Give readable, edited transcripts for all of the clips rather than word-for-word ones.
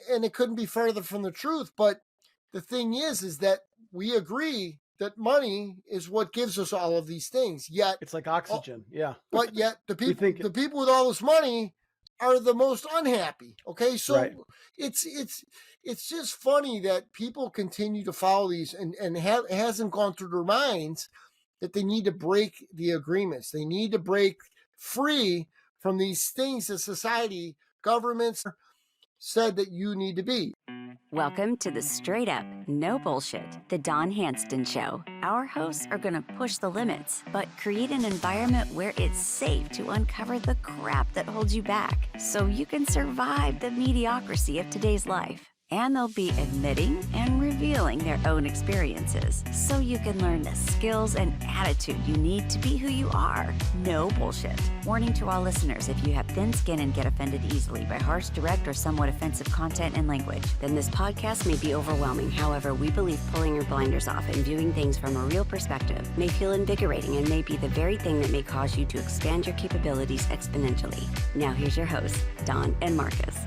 and it couldn't be further from the truth. But the thing is that we agree that money is what gives us all of these things. Yet it's like oxygen. Yeah. But yet the We think people, the people with all this money are the most unhappy. Okay. So right. it's just funny that people continue to follow these and it hasn't gone through their minds that they need to break the agreements. They need to break free from these things that society, governments said that you need to be. Welcome to the Straight Up, No Bullshit, the Don Handston Show. Our hosts are going to push the limits, but create an environment where it's safe to uncover the crap that holds you back so you can survive the mediocrity of today's life. And they'll be admitting and revealing their own experiences so you can learn the skills and attitude you need to be who you are. No bullshit. Warning to all listeners, if you have thin skin and get offended easily by harsh, direct, or somewhat offensive content and language, then this podcast may be overwhelming. However, we believe pulling your blinders off and viewing things from a real perspective may feel invigorating and may be the very thing that may cause you to expand your capabilities exponentially. Now here's your hosts, Don and Markus.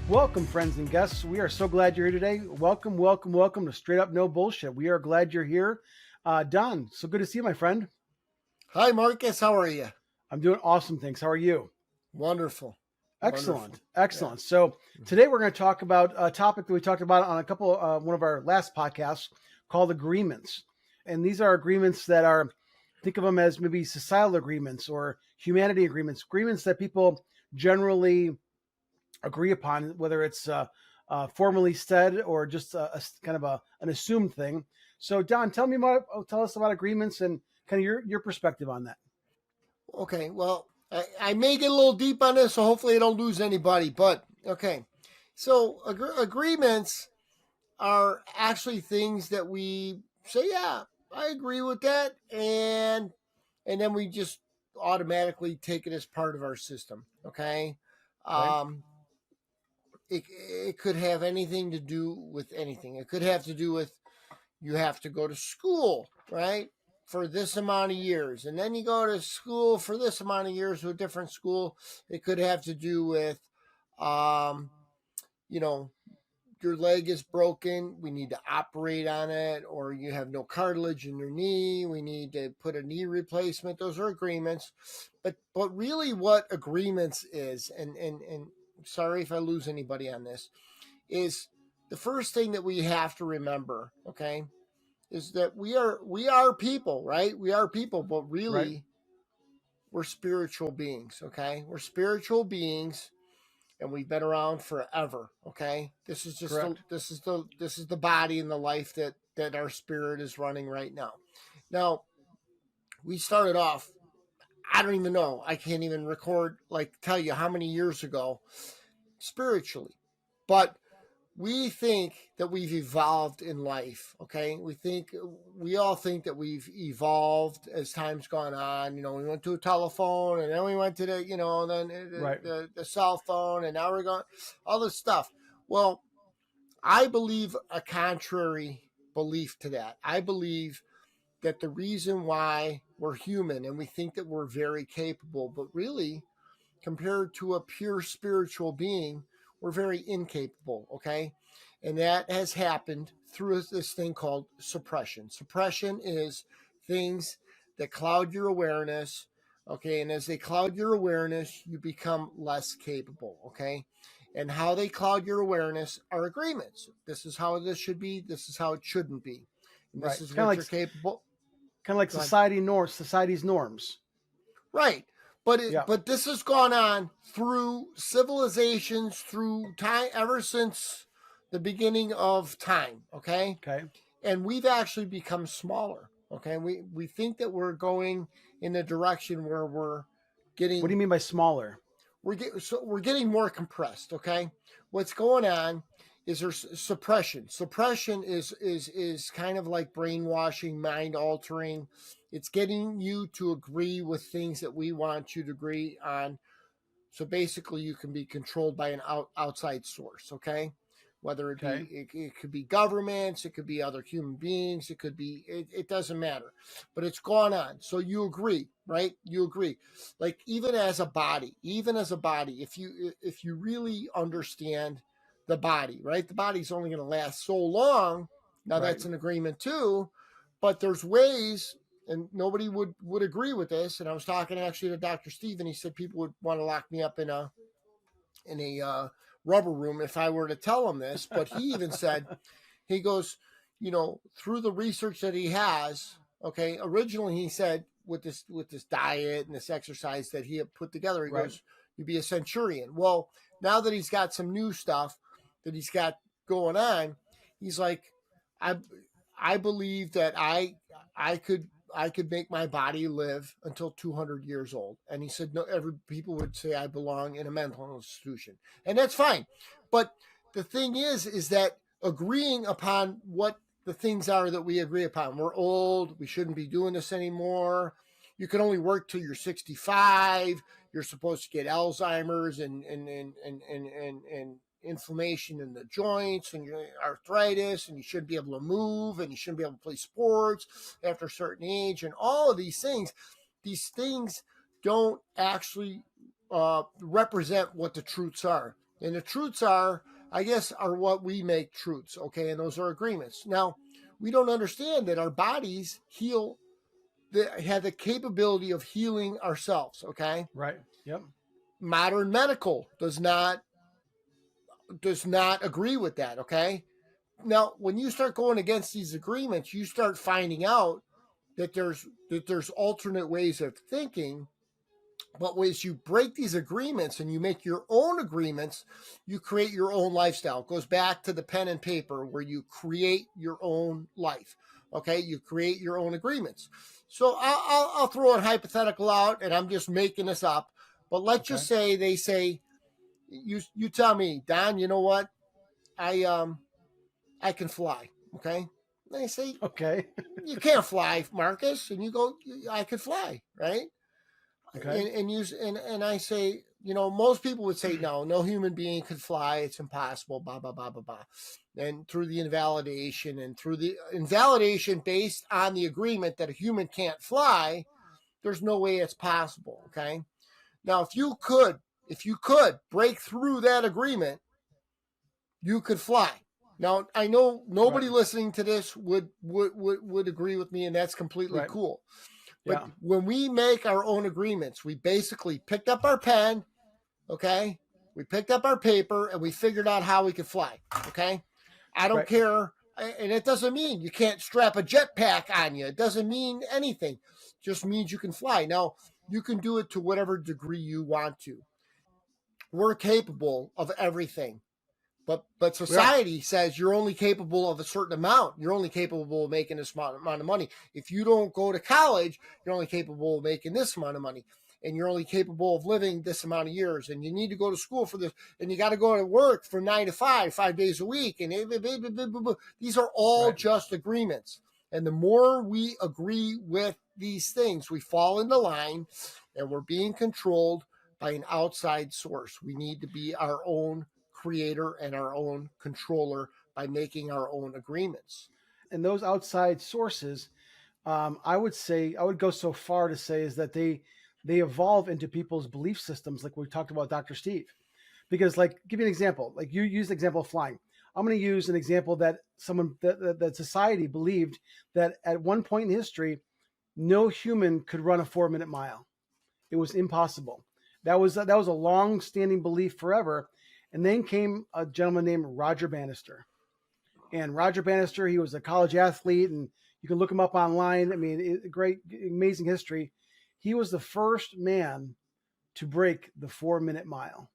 Welcome, friends and guests. We are so glad you're here today. Welcome, welcome, welcome to Straight Up No Bullshit. We are glad you're here. Don, so good to see you, my friend. Hi, Markus. How are you? I'm doing awesome, thanks. How are you? Wonderful. Excellent. Wonderful. Excellent. Yeah. So today we're going to talk about a topic that we talked about on one of our last podcasts called agreements. And these are agreements that are, think of them as maybe societal agreements or humanity agreements that people generally agree upon, whether it's formally said or just a kind of an assumed thing. So Don, tell us about agreements and kind of your perspective on that. Okay, well, I may get a little deep on this, so hopefully I don't lose anybody. But okay, so agreements are actually things that we say, yeah, I agree with that, and then we just automatically take it as part of our system. Okay. It could have anything to do with anything. It could have to do with you have to go to school, right, for this amount of years, and then you go to school for this amount of years to a different school. It could have to do with, your leg is broken. We need to operate on it, or you have no cartilage in your knee. We need to put a knee replacement. Those are agreements. But really what agreements is, and sorry if I lose anybody on this, is the first thing that we have to remember, okay, is that we are people, right? We are people, but really right. We're spiritual beings, okay? We're spiritual beings, and we've been around forever, okay? This is just this is the body and the life that our spirit is running right now. Now, we started off, I don't even know, I can't even tell you how many years ago spiritually, but we think that we've evolved in life, okay? We all think that we've evolved as time's gone on. We went to a telephone, and then we went to the cell phone, and now we're going, all this stuff. Well, I believe a contrary belief to that. I believe that the reason why we're human and we think that we're very capable, but really, compared to a pure spiritual being, we're very incapable, okay? And that has happened through this thing called suppression. Suppression is things that cloud your awareness, okay? And as they cloud your awareness, you become less capable, okay? And how they cloud your awareness are agreements. This is how this should be. This is how it shouldn't be. And this is what you're capable. Kind of like society's norms. Right. But this has gone on through civilizations, through time, ever since the beginning of time, okay? Okay. And we've actually become smaller, okay? We think that we're going in the direction where we're getting... What do you mean by smaller? We're getting more compressed, okay? What's going on is there's suppression. Suppression is kind of like brainwashing, mind altering. It's getting you to agree with things that we want you to agree on. So basically you can be controlled by an outside source, okay? Whether it be, it could be governments, it could be other human beings, it doesn't matter. But it's gone on. So you agree, right? You agree. Like even as a body, if you really understand the body, right? The body's only going to last so long. Now Right. that's an agreement too, but there's ways, and nobody would agree with this. And I was talking actually to Dr. Steve, and he said people would want to lock me up in a rubber room if I were to tell him this. But he even said, he goes, through the research that he has, okay, originally he said with this diet and this exercise that he had put together, he goes, you'd be a centurion. Well, now that he's got some new stuff that he's got going on, he's like, I believe that I could make my body live until 200 years old. And he said, no, people would say I belong in a mental institution, and that's fine. But the thing is that agreeing upon what the things are that we agree upon. We're old. We shouldn't be doing this anymore. You can only work till you're 65. You're supposed to get Alzheimer's and inflammation in the joints and arthritis, and you shouldn't be able to move, and you shouldn't be able to play sports after a certain age, and all of these things don't actually represent what the truths are. And the truths are what we make truths, okay? And those are agreements. Now, we don't understand that our bodies have the capability of healing ourselves, okay? Right. Yep. Modern medical does not agree with that, okay? Now, when you start going against these agreements, you start finding out that there's alternate ways of thinking. But as you break these agreements and you make your own agreements, you create your own lifestyle. It goes back to the pen and paper where you create your own life. Okay, you create your own agreements. So I'll throw a hypothetical out, and I'm just making this up. But let's just say they say, you tell me, Don, you know what? I can fly. Okay. And they say, okay, you can't fly, Markus. And you go, I could fly, right? Okay. And I say, most people would say, no human being could fly. It's impossible, blah, blah, blah, blah, blah. And through the invalidation based on the agreement that a human can't fly, there's no way it's possible. Okay. Now, if you could break through that agreement, you could fly. Now, I know nobody listening to this would agree with me, and that's completely cool. But when we make our own agreements, we basically picked up our pen, okay? We picked up our paper, and we figured out how we could fly, okay? I don't care. And it doesn't mean you can't strap a jetpack on you. It doesn't mean anything. It just means you can fly. Now, you can do it to whatever degree you want to. We're capable of everything. But society says you're only capable of a certain amount. You're only capable of making this amount of money. If you don't go to college, you're only capable of making this amount of money. And you're only capable of living this amount of years. And you need to go to school for this. And you got to go to work from 9 to 5, 5 days a week. And these are all just agreements. And the more we agree with these things, we fall into line, and we're being controlled by an outside source. We need to be our own creator and our own controller by making our own agreements. And those outside sources, I would go so far to say is that they evolve into people's belief systems, like we talked about Dr. Steve. Because, like, give you an example. Like, you used the example of flying. I'm going to use an example that that society believed that at one point in history, no human could run a 4-minute mile. It was impossible. That was a long-standing belief forever. And then came a gentleman named Roger Bannister. And Roger Bannister, he was a college athlete, and you can look him up online. I mean, great, amazing history. He was the first man to break the 4-minute mile.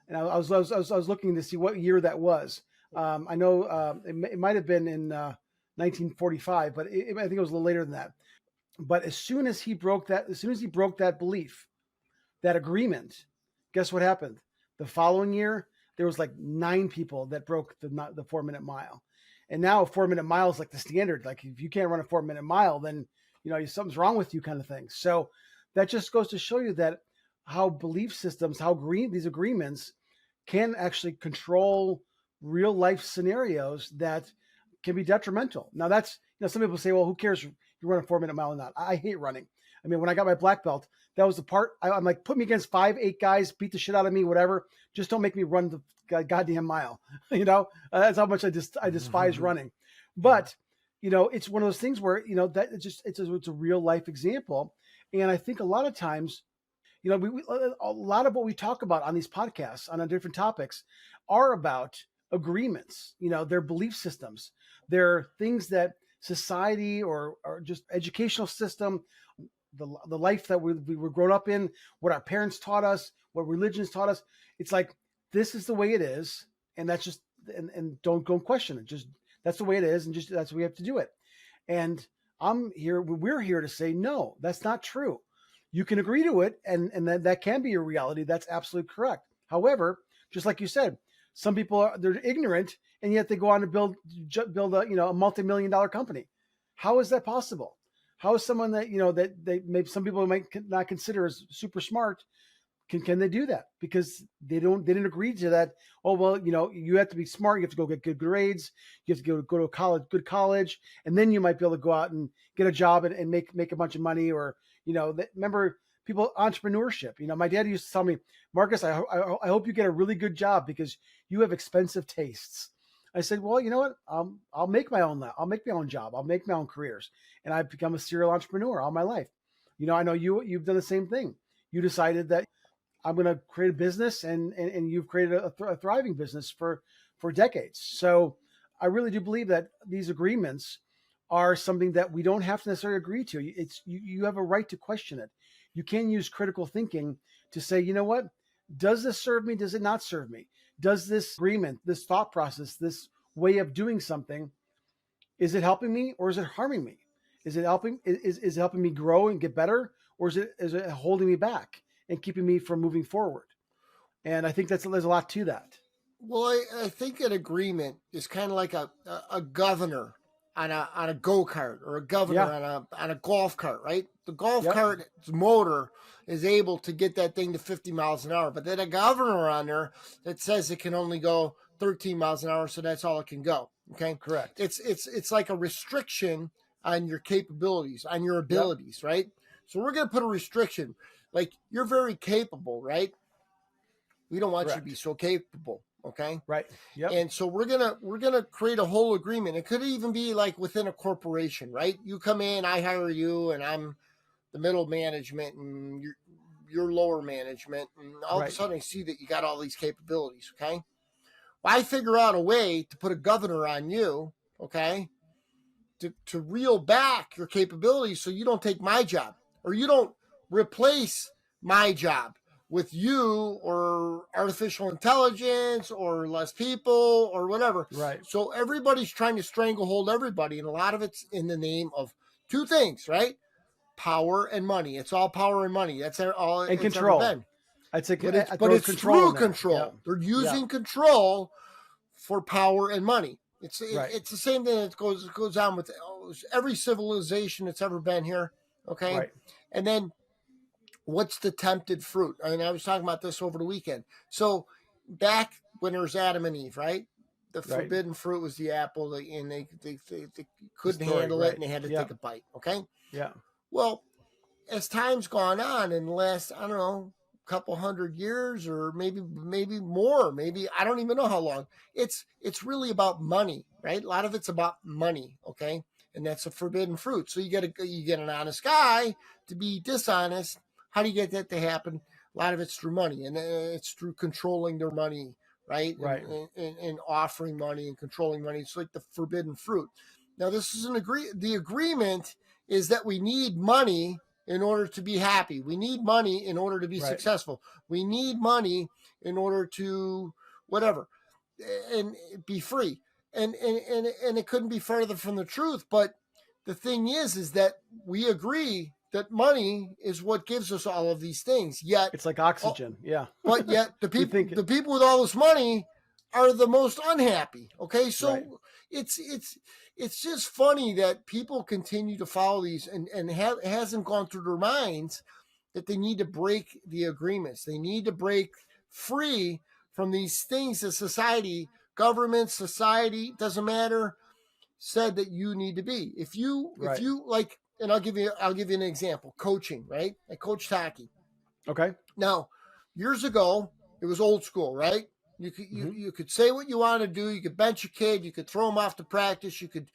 And I was looking to see what year that was. I know it might have been in 1945, but I think it was a little later than that. But as soon as he broke that belief, that agreement, guess what happened? The following year, there was like 9 people that broke the 4-minute mile. And now a 4-minute mile is like the standard. Like, if you can't run a 4-minute mile, then, something's wrong with you, kind of thing. So that just goes to show you that how belief systems, these agreements can actually control real life scenarios that can be detrimental. Now, that's, some people say, well, who cares if you run a 4-minute mile or not? I hate running. I mean, when I got my black belt, that was the part I'm like, put me against 5-8 guys, beat the shit out of me, whatever. Just don't make me run the goddamn mile. That's how much I despise running. But, it's one of those things where, that it's a real life example. And I think a lot of times, a lot of what we talk about on these podcasts on different topics are about agreements, their belief systems. They're things that society or just educational system, the life that we were grown up in, what our parents taught us, what religions taught us. It's like, this is the way it is. And that's just, and don't go question it. Just, that's the way it is. And just, that's the way we have to do it. And we're here to say, no, that's not true. You can agree to it. And that can be your reality. That's absolutely correct. However, just like you said, some people they're ignorant and yet they go on to build a multi-million-dollar company. How is that possible? How is someone that, that they maybe some people might not consider as super smart, can they do that? Because they didn't agree to that. Oh, well, you have to be smart. You have to go get good grades. You have to go to a good college. And then you might be able to go out and get a job and make a bunch of money. Or, remember people, entrepreneurship. My dad used to tell me, Markus, I hope you get a really good job because you have expensive tastes. I said, well, you know what? I'll make my own job. I'll make my own careers. And I've become a serial entrepreneur all my life. I know you've done the same thing. You decided that I'm going to create a business and you've created a thriving business for decades. So I really do believe that these agreements are something that we don't have to necessarily agree to. You have a right to question it. You can use critical thinking to say, you know what? Does this serve me? Does it not serve me? Does this agreement, this thought process, this way of doing something, is it helping me or is it harming me? Is it helping me grow and get better? Or is it holding me back and keeping me from moving forward? And I think there's a lot to that. Well, I think an agreement is kind of like a governor on a go-kart or a governor on a golf cart, right? The golf cart's motor is able to get that thing to 50 miles an hour, but then a governor on there that says it can only go 13 miles an hour, so that's all it can go. Okay, correct. It's like a restriction on your capabilities, on your abilities, right? So we're going to put a restriction. Like, you're very capable, right? We don't want you to be so capable. Okay. Right. Yep. And so we're gonna create a whole agreement. It could even be like within a corporation, right? You come in, I hire you, and I'm the middle management, and you're lower management, and all of a sudden I see that you got all these capabilities. Okay. Well, I figure out a way to put a governor on you. Okay. To reel back your capabilities so you don't take my job or you don't replace my job with you or artificial intelligence or less people or whatever. Right. So everybody's trying to stranglehold everybody. And a lot of it's in the name of two things, right? Power and money. It's all power and money. That's all and it's control. ever been. But it's through control. Yeah. They're using control for power and money. It's the same thing that goes on with every civilization that's ever been here. Okay. Right. And then what's the tempted fruit? I mean, I was talking about this over the weekend. So back when there was Adam and Eve, right? The forbidden fruit was the apple, and they couldn't handle it, and they had to take a bite. Okay. Yeah. Well, as time's gone on in the last, I don't know, couple hundred years, or maybe more, maybe I don't even know how long. It's really about money, right? A lot of it's about money. Okay. And that's a forbidden fruit. So you get an honest guy to be dishonest. How do you get that to happen? A lot of it's through money, and it's through controlling their money, right? Right. And offering money and controlling money. It's like the forbidden fruit. Now, this is the agreement is that we need money in order to be happy. We need money in order to be successful. We need money in order to whatever, and be free. And it couldn't be further from the truth. But the thing is that we agree that money is what gives us all of these things. Yet it's like oxygen. But yet the people with all this money are the most unhappy. Okay. So it's just funny that people continue to follow these and it hasn't gone through their minds that they need to break the agreements. They need to break free from these things that society, government, society, doesn't matter, said that you need to be. If you like, and I'll give you an example. Coaching, right? I coached hockey. Okay. Now, years ago, it was old school, right? You could say what you want to do. You could bench a kid. You could throw him off to practice. You could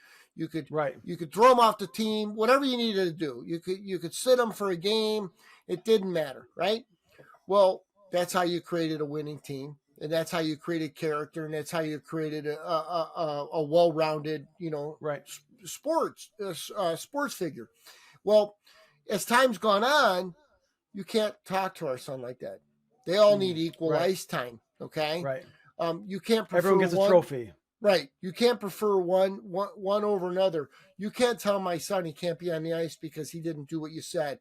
throw him off the team. Whatever you needed to do. You could sit him for a game. It didn't matter, right? Well, that's how you created a winning team, and that's how you created character, and that's how you created a well-rounded, sports figure. Well, as time's gone on, you can't talk to our son like that. They all need equal ice time. Okay. Right. You can't prefer everyone gets a trophy. Right. You can't prefer one over another. You can't tell my son he can't be on the ice because he didn't do what you said.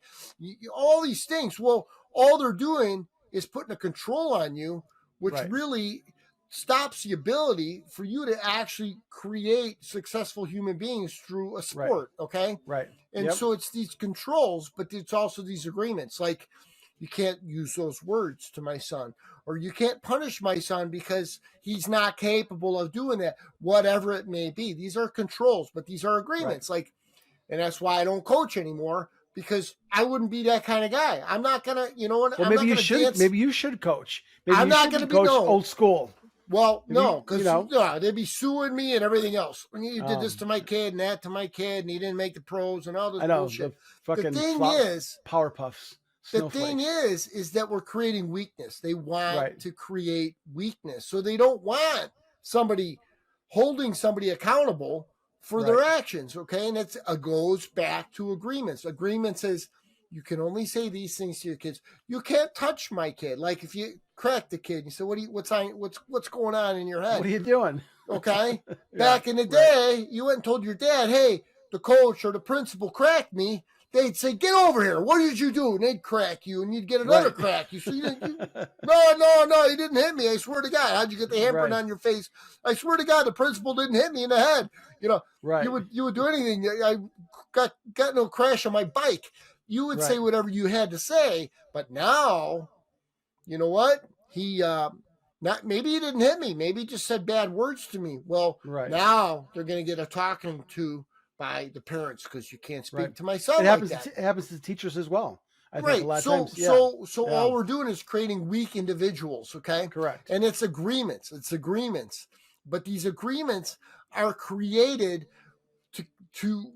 All these things. Well, all they're doing is putting a control on you, which really stops the ability for you to actually create successful human beings through a sport. Okay. Right. And so it's these controls, but it's also these agreements. Like, you can't use those words to my son, or you can't punish my son because he's not capable of doing that, whatever it may be. These are controls, but these are agreements. And that's why I don't coach anymore, because I wouldn't be that kind of guy. I'm not going to, well, maybe you should, maybe you should coach. Maybe I'm not going to coach old school. Well, no, because they'd be suing me and everything else. You did this to my kid and that to my kid, and he didn't make the pros and all this bullshit. The thing is, Powerpuffs. The thing is that we're creating weakness. They want to create weakness, so they don't want somebody holding somebody accountable for their actions. Okay, and it goes back to agreements. Agreement says you can only say these things to your kids. You can't touch my kid. Like, if you crack the kid, you say, what's going on in your head? What are you doing? Okay. Back in the day, you went and told your dad, hey, the coach or the principal cracked me. They'd say, get over here. What did you do? And they'd crack you, and you'd get another crack. You see, no, he didn't hit me. I swear to God. How'd you get the handprint on your face? I swear to God, the principal didn't hit me in the head. You would do anything. I got no crash on my bike. You would say whatever you had to say. But now, you know what? Maybe he didn't hit me. Maybe he just said bad words to me. Well, now they're going to get a talking to by the parents, because you can't speak to my son like that. It happens to teachers as well. I think a lot of times. So all we're doing is creating weak individuals. Okay. Correct. And it's agreements. But these agreements are created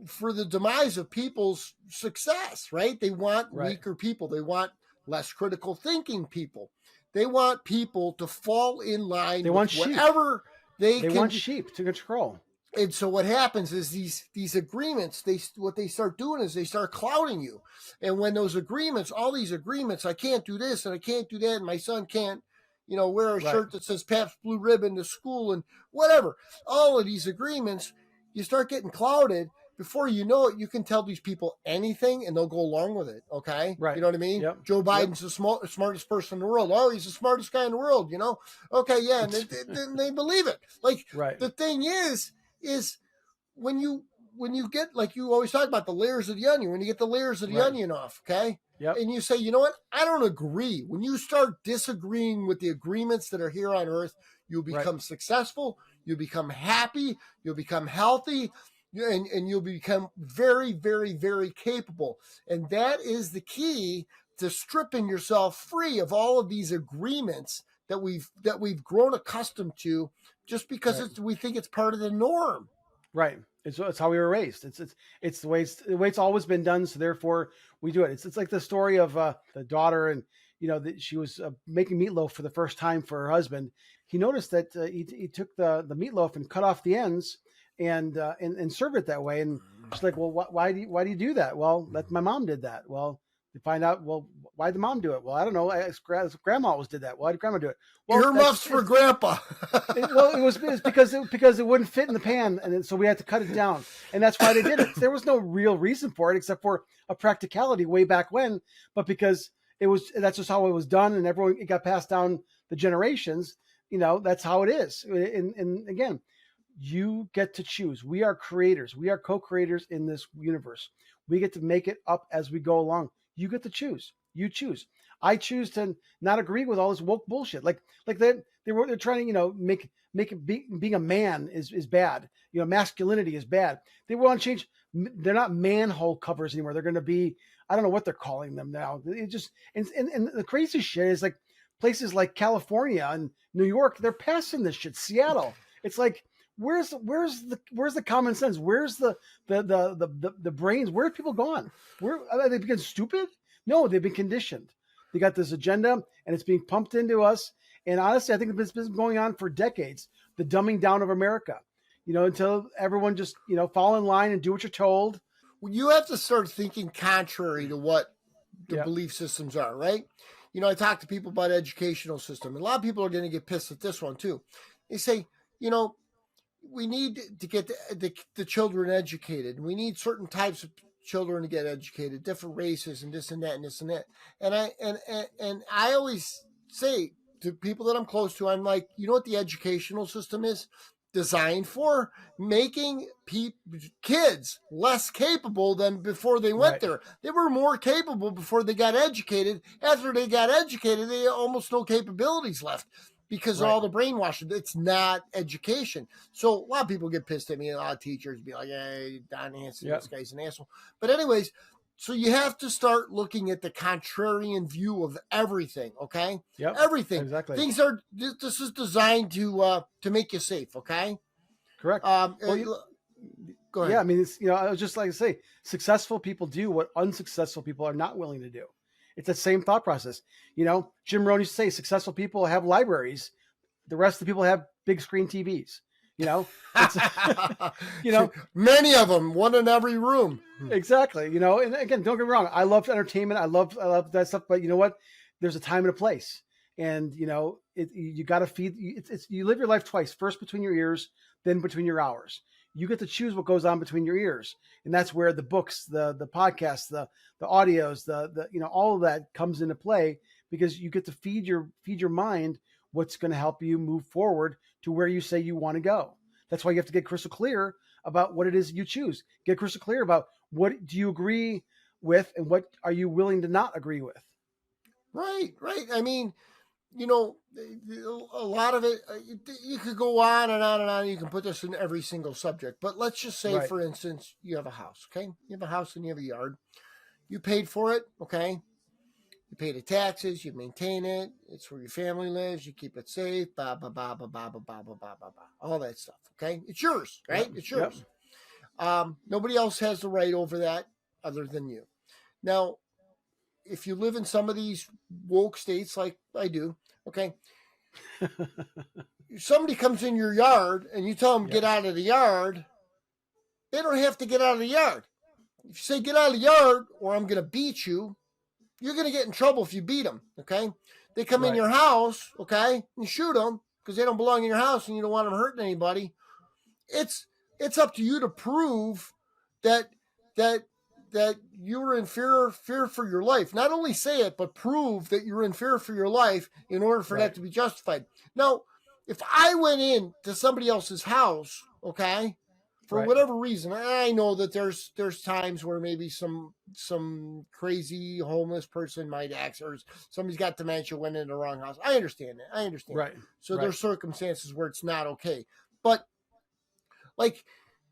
for the demise of people's success, right? They want weaker people. They want less critical thinking people. They want people to fall in line with whatever they can. They want sheep to control. And so what happens is these agreements, what they start doing is they start clouding you. And when those agreements, all these agreements, I can't do this and I can't do that, and my son can't, wear a shirt that says Pabst Blue Ribbon to school and whatever. All of these agreements, you start getting clouded. Before you know it, you can tell these people anything and they'll go along with it. Okay. Right. You know what I mean? Yep. Joe Biden's the smartest person in the world. Oh, he's the smartest guy in the world, Okay. Yeah. And they believe it. Like, the thing is when you get, like, you always talk about the layers of the onion, when you get the layers of the onion off, okay? Yep. And you say, you know what? I don't agree. When you start disagreeing with the agreements that are here on earth, you'll become successful, you'll become happy, you'll become healthy, and you'll become very, very, very capable. And that is the key to stripping yourself free of all of these agreements that we've grown accustomed to, just because we think it's part of the norm. Right. It's how we were raised. It's the way it's always been done. So therefore we do it. It's like the story of the daughter, and she was making meatloaf for the first time for her husband. He noticed that he took the meatloaf and cut off the ends and served it that way. And she's like, well, why do you do that? Well, my mom did that. Well, you find out, well, why did the mom do it? Well, I don't know. Grandma always did that. Why did grandma do it? Well, earmuffs for grandpa. It was because it wouldn't fit in the pan, and so we had to cut it down, and that's why they did it. There was no real reason for it except for a practicality way back when, but because that's just how it was done, and it got passed down the generations. That's how it is. And again, you get to choose. We are creators. We are co-creators in this universe. We get to make it up as we go along. You get to choose. You choose. I choose to not agree with all this woke bullshit. Like they're trying to, make it being a man is bad. Masculinity is bad. They want to change. They're not manhole covers anymore. They're going to be, I don't know what they're calling them now. It just, and the crazy shit is like places like California and New York, they're passing this shit. Seattle. It's like, where's the common sense? Where's the brains? Where have people gone? Where are they become stupid? No, they've been conditioned. They got this agenda and it's being pumped into us. And honestly, I think it's been going on for decades, the dumbing down of America, until everyone just, fall in line and do what you're told. Well, you have to start thinking contrary to what the belief systems are, right? I talk to people about educational system, and a lot of people are going to get pissed at this one too. They say, we need to get the children educated. We need certain types of children to get educated, different races and this and that and this and that. And I always say to people that I'm close to, I'm like, you know what the educational system is designed for? Making kids less capable than before they went there. They were more capable before they got educated. After they got educated, they had almost no capabilities left because of all the brainwashing. It's not education. So a lot of people get pissed at me. A lot of teachers be like, hey, Don Handston, this guy's an asshole. But anyways, so you have to start looking at the contrarian view of everything, okay? Yep. Everything. Exactly. This is designed to make you safe, okay? Correct. Go ahead. Yeah, I mean, it's, I was just like to say, successful people do what unsuccessful people are not willing to do. It's the same thought process. Jim Rohn used to say, successful people have libraries. The rest of the people have big screen TVs. Many of them, one in every room. Exactly. And again, don't get me wrong. I love entertainment. I love that stuff. But you know what? There's a time and a place. And, you got to feed. You live your life twice. First between your ears, then between your hours. You get to choose what goes on between your ears. And that's where the books, the podcasts, the audios, the all of that comes into play, because you get to feed your mind what's going to help you move forward to where you say you want to go. That's why you have to get crystal clear about what it is you choose. Get crystal clear about what do you agree with and what are you willing to not agree with. Right. I mean, a lot of it, you could go on and on and on. You can put this in every single subject. But let's just say, for instance, you have a house, okay? You have a house and you have a yard. You paid for it, okay? You pay the taxes, you maintain it. It's where your family lives. You keep it safe, blah, blah, blah, blah, blah, blah, blah, blah, blah, blah, all that stuff, okay? It's yours, right? Yep. It's yours. Yep. Nobody else has the right over that other than you. Now, if you live in some of these woke states like I do, okay, somebody comes in your yard and you tell them get out of the yard, they don't have to get out of the yard. If you say get out of the yard or I'm going to beat you, you're going to get in trouble if you beat them, okay? They come in your house, okay, and you shoot them because they don't belong in your house and you don't want them hurting anybody. It's up to you to prove that you're in fear for your life. Not only say it, but prove that you're in fear for your life in order for that to be justified. Now, if I went in to somebody else's house, okay, for whatever reason, I know that there's times where maybe some crazy homeless person might act, or somebody's got dementia, went in the wrong house. I understand that. Right. So there's circumstances where it's not okay. But like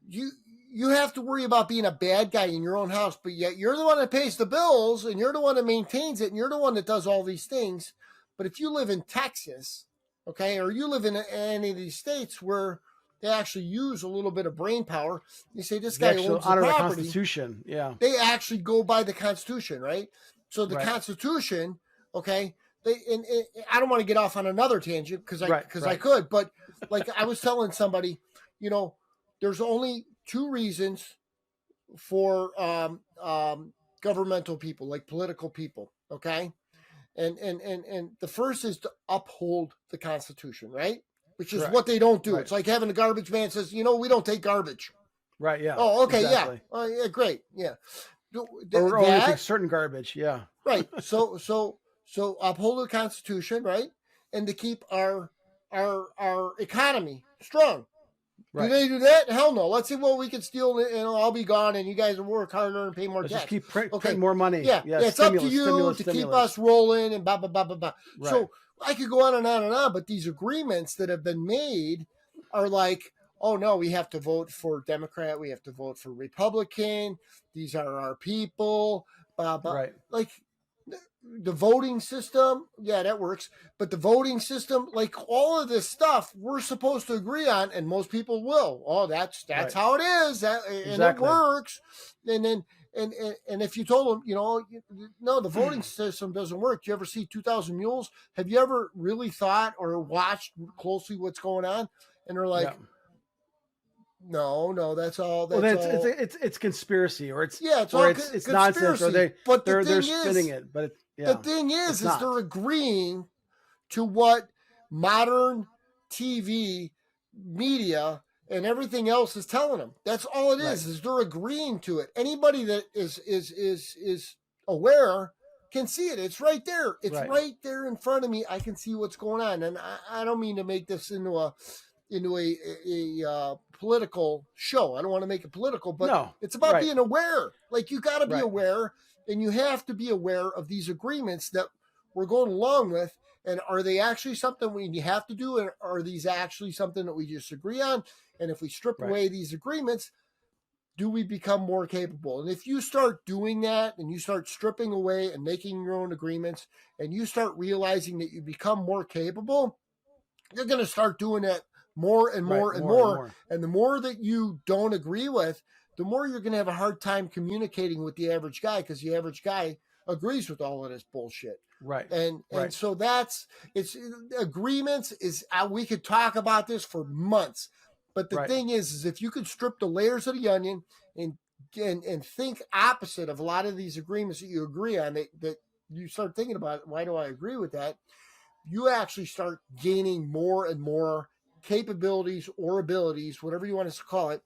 you have to worry about being a bad guy in your own house, but yet you're the one that pays the bills and you're the one that maintains it and you're the one that does all these things. But if you live in Texas, okay, or you live in any of these states where they actually use a little bit of brain power, you say this guy owns the property. The Constitution, yeah. They actually go by the Constitution, right? So the Constitution, okay, and I don't want to get off on another tangent because I could, but like I was telling somebody, there's only two reasons for governmental people, like political people, okay? And the first is to uphold the Constitution, right? Which is what they don't do. It's like having a garbage man says, we don't take garbage. Right, yeah. Oh, okay, exactly. Yeah, great, yeah. Or only take certain garbage, yeah. Right. So uphold the Constitution, right? And to keep our economy strong. Do they do that? Hell no. Let's see what we can steal and I'll be gone and you guys will work harder and pay more Let's tax. just keep printing more money. Yeah. It's up to you to keep us rolling and blah, blah, blah, blah, blah. Right. So I could go on and on and on, but these agreements that have been made are like, oh no, we have to vote for Democrat. We have to vote for Republican. These are our people. Blah, blah. Right. Like the voting system. Yeah, that works. But the voting system, like all of this stuff we're supposed to agree on. And most people will. Oh, that's right. How it is. And it works. And then, and if you told them, no, the voting system doesn't work. Do you ever see 2,000 Mules? Have you ever really thought or watched closely what's going on? And they're like, no, that's all. It's conspiracy, or it's it's nonsense, or they're spinning it. But the thing is they're agreeing to what modern TV media and everything else is telling them. That's all it is. Is they're agreeing to it. Anybody that is aware can see it. It's right there. It's right there in front of me. I can see what's going on. And I don't mean to make this into a political show. I don't want to make it political, but it's about being aware. Like you got to be aware, and you have to be aware of these agreements that we're going along with. And are they actually something we have to do? And are these actually something that we just agree on? And if we strip away these agreements, do we become more capable? And if you start doing that and you start stripping away and making your own agreements and you start realizing that you become more capable, you're going to start doing that more and more and more. And the more that you don't agree with, the more you're going to have a hard time communicating with the average guy, because the average guy agrees with all of this bullshit. Right. And so it's agreements is, we could talk about this for months, but the thing is if you could strip the layers of the onion and think opposite of a lot of these agreements that you agree on, that you start thinking about, why do I agree with that? You actually start gaining more and more capabilities or abilities, whatever you want to call it.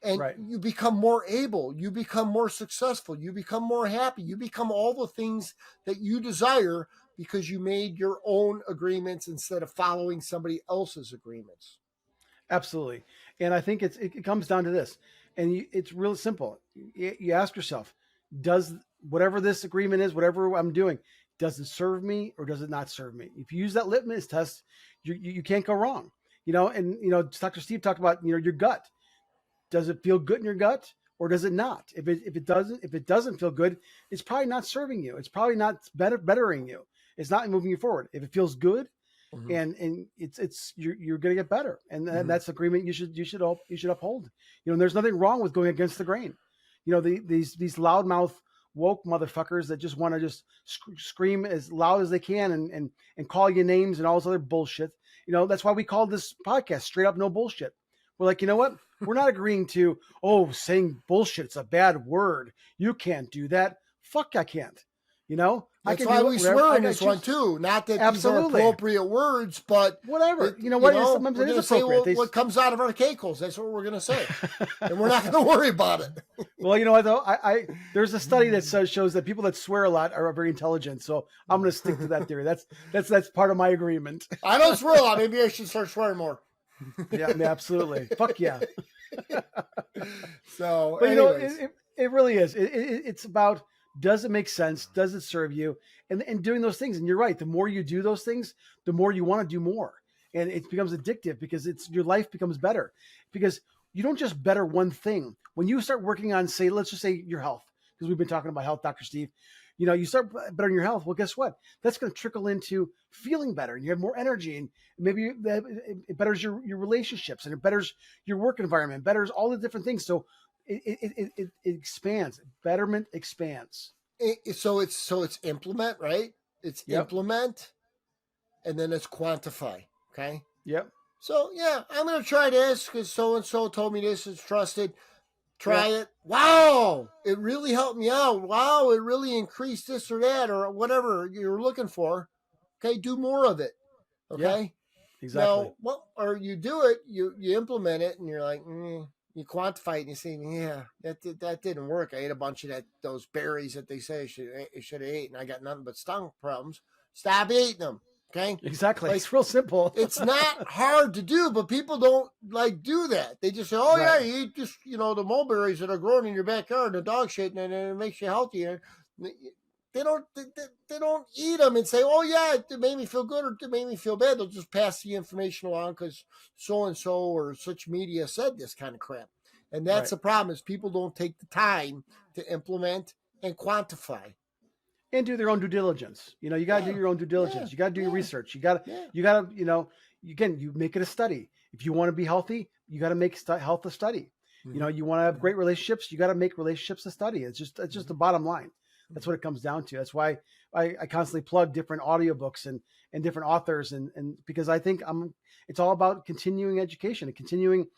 And you become more able, you become more successful, you become more happy, you become all the things that you desire because you made your own agreements instead of following somebody else's agreements. Absolutely. And I think it comes down to this, and it's real simple. You ask yourself, does whatever this agreement is, whatever I'm doing, does it serve me or does it not serve me? If you use that litmus test, you can't go wrong. And Dr. Steve talked about, your gut. Does it feel good in your gut or does it not? If it doesn't feel good, it's probably not serving you. It's probably not bettering you. It's not moving you forward. If it feels good, and you're going to get better, and that's agreement you should uphold. And there's nothing wrong with going against the grain. These loudmouth woke motherfuckers that just want to just scream as loud as they can and call you names and all this other bullshit. That's why we call this podcast Straight Up No Bullshit. We're like, you know what? We're not agreeing to, saying bullshit. It's a bad word. You can't do that. Fuck, I can't. That's why we swear in this one too. Not that these are appropriate words, but whatever. Sometimes it is appropriate. What comes out of our cakes, that's what we're going to say. And we're not going to worry about it. Well, you know what though? There's a study that shows that people that swear a lot are very intelligent. So I'm going to stick to that theory. That's part of my agreement. I don't swear a lot. Maybe I should start swearing more. Yeah, absolutely. Fuck yeah. So, but it really is. It's about, does it make sense? Does it serve you? And doing those things. And you're right. The more you do those things, the more you want to do more. And it becomes addictive because your life becomes better, because you don't just better one thing. When you start working on, let's just say your health, because we've been talking about health, Dr. Steve, you start bettering your health. Well, guess what? That's going to trickle into feeling better, and you have more energy, and maybe it betters your relationships, and it betters your work environment, betters all the different things. So it expands. Betterment expands. So it's implement, right? It's implement, and then it's quantify. Okay. Yep. So I'm going to try this because so-and-so told me this is trusted. Try it. Wow. It really helped me out. Wow. It really increased this or that or whatever you're looking for. Okay. Do more of it. Okay. Yeah, exactly. Now, or you do it, you implement it and you're like, you quantify it and you say, that didn't work. I ate a bunch of those berries that they say I should have ate and I got nothing but stomach problems. Stop eating them. Okay. Exactly. Like, It's real simple. It's not hard to do, but people don't like do that. They just say, "Oh yeah, Right. you eat just the mulberries that are growing in your backyard, and the dog shit, and it makes you healthier." They don't eat them and say, "Oh yeah, it made me feel good or it made me feel bad." They'll just pass the information along because so and so or such media said this kind of crap, and that's Right. the problem is people don't take the time to implement and quantify. And do their own due diligence. You got to do your own due diligence. You got to do your research. You got to, again, you make it a study. If you want to be healthy, you got to make health a study. You want to have great relationships, you got to make relationships a study. It's just the bottom line. That's what it comes down to. That's why I constantly plug different audiobooks and different authors. And because I think it's all about continuing education and continuing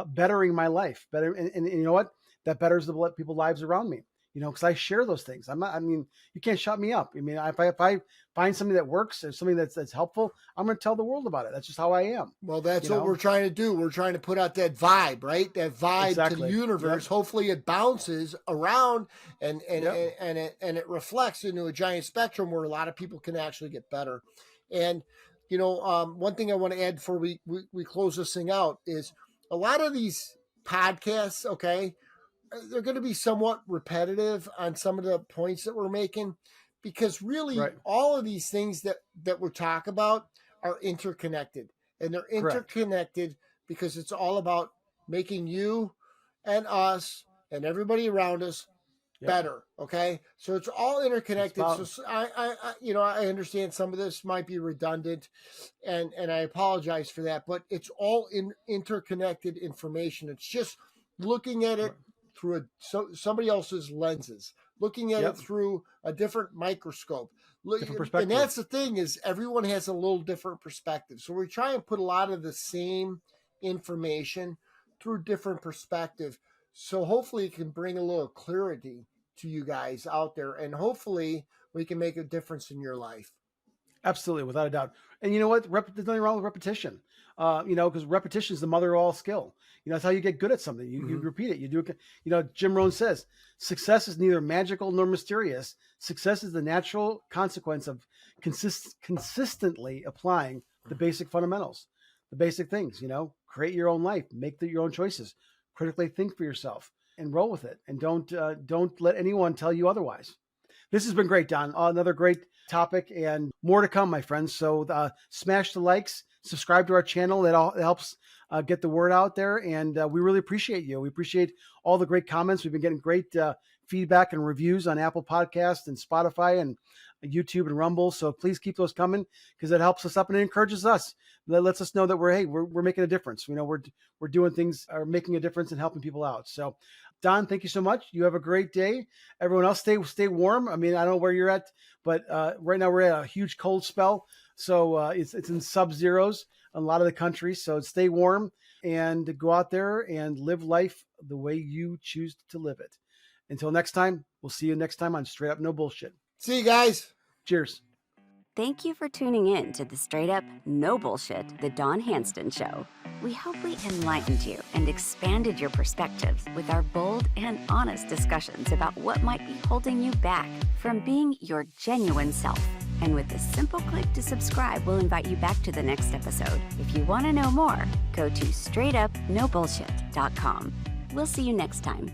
bettering my life better. And you know what? That betters the people's lives around me. Because I share those things. You can't shut me up. If I find something that works or something that's helpful, I'm going to tell the world about it. That's just how I am. Well, that's what we're trying to do. We're trying to put out that vibe, right? That vibe to the universe. Yep. Hopefully it bounces around and it reflects into a giant spectrum where a lot of people can actually get better. And, one thing I want to add before we close this thing out is a lot of these podcasts, okay, they're going to be somewhat repetitive on some of the points that we're making because really all of these things that we talk about are interconnected, and they're interconnected because it's all about making you and us and everybody around us better. Okay. So it's all interconnected. So I understand some of this might be redundant and I apologize for that, but it's all interconnected information. It's just looking at it through somebody else's lenses, looking at it through a different microscope. Different perspective. And that's the thing is everyone has a little different perspective. So we try and put a lot of the same information through different perspective. So hopefully it can bring a little clarity to you guys out there. And hopefully we can make a difference in your life. Absolutely, without a doubt. And you know what? There's nothing wrong with repetition. Because repetition is the mother of all skill. That's how you get good at something. You repeat it. You do it. Jim Rohn says, success is neither magical nor mysterious. Success is the natural consequence of consistently applying the basic fundamentals, the basic things. Create your own life, make your own choices, critically think for yourself, and roll with it. And don't let anyone tell you otherwise. This has been great, Don. Another great topic and more to come, my friends. So smash the likes, subscribe to our channel. It helps get the word out there. And we really appreciate you. We appreciate all the great comments. We've been getting great feedback and reviews on Apple Podcasts and Spotify and YouTube and Rumble. So please keep those coming because it helps us up and it encourages us. That lets us know that we're making a difference. We're doing things, are making a difference and helping people out. So Don, thank you so much. You have a great day. Everyone else, stay warm. I don't know where you're at, but right now we're at a huge cold spell. So it's in sub-zeros in a lot of the country. So stay warm and go out there and live life the way you choose to live it. Until next time, we'll see you next time on Straight Up No Bullshit. See you guys. Cheers. Thank you for tuning in to the Straight Up No Bullshit, the Don Handston Show. We hope we enlightened you and expanded your perspectives with our bold and honest discussions about what might be holding you back from being your genuine self. And with a simple click to subscribe, we'll invite you back to the next episode. If you want to know more, go to straightupnobullshit.com. We'll see you next time.